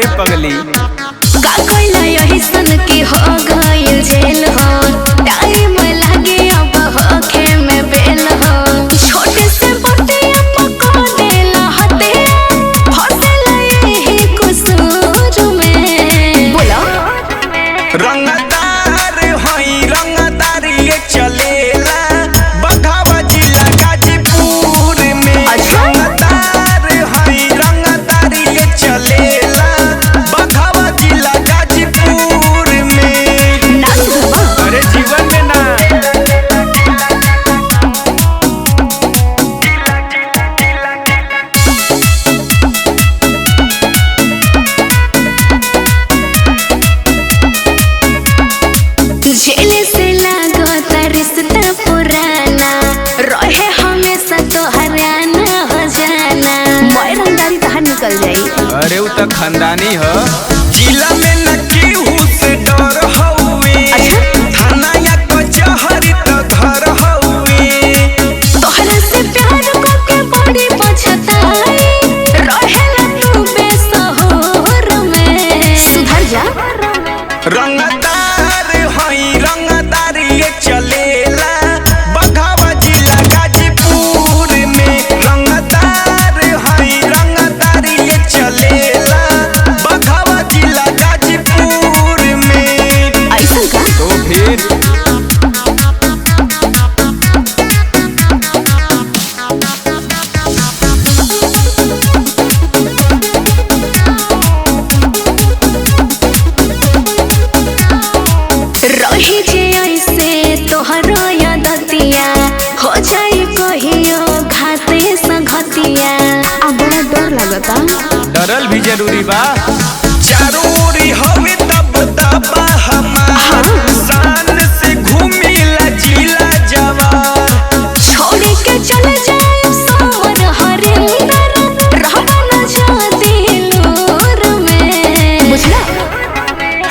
रे पगली। का कोइला यही सन की हो गइल जेल हो, टाइम लागे अब होखे में बेल हो। छोटे से बटिया पको देला हते, फसेला यही कसूर में। बोलो रंगदार होई रंगदारी ये चलेला बघावा जिला गाजीपुर में। रंगदार होई रंगदारी ये चलेला बघावा जिला गाजीपुर में। अरे जीवन में ना जेल से लागता रिश्ता पुराना, रहे हमेशा तो हराना हो जाना। मैं रंगदारी तहां निकल जाई। अरे वो तो खानदानी हो। जिला में न केहू से डर हउए, थाना या कचहरी तो घर हउए। तोहरा से प्यार करके बड़ी पछताई, रहेला तू बेसहोर में। सुधर जा। रंगदार होई रंगदारी ये चलेला बघावा जिला गाजीपुर में। रंगदार होई रंगदारी ये चलेला बघावा जिला गाजीपुर में। ऐसा का तो फिर रही जे ऐसे तोहरो यादतिया, हो जाए कहियो घाते संगतिया। अब बड़ा डर लगता। डरल भी जरूरी बा। चारों ओरी हवे तब दबा हमार, शान से घूमिला जिला जवार। छोड़ के चले जाए सावन हरिंदर, रहबा न जाती लूर में। बुझला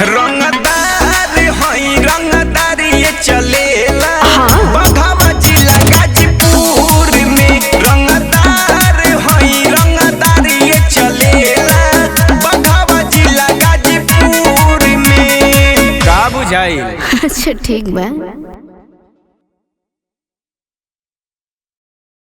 रंगदार होई रंगदारी ये चलेला हाँ। बघावा जिला गाजीपुर में। रंगदार होई रंगदारी ये चलेला बघावा जिला गाजीपुर में। का बुझाई? अच्छा ठीक बा।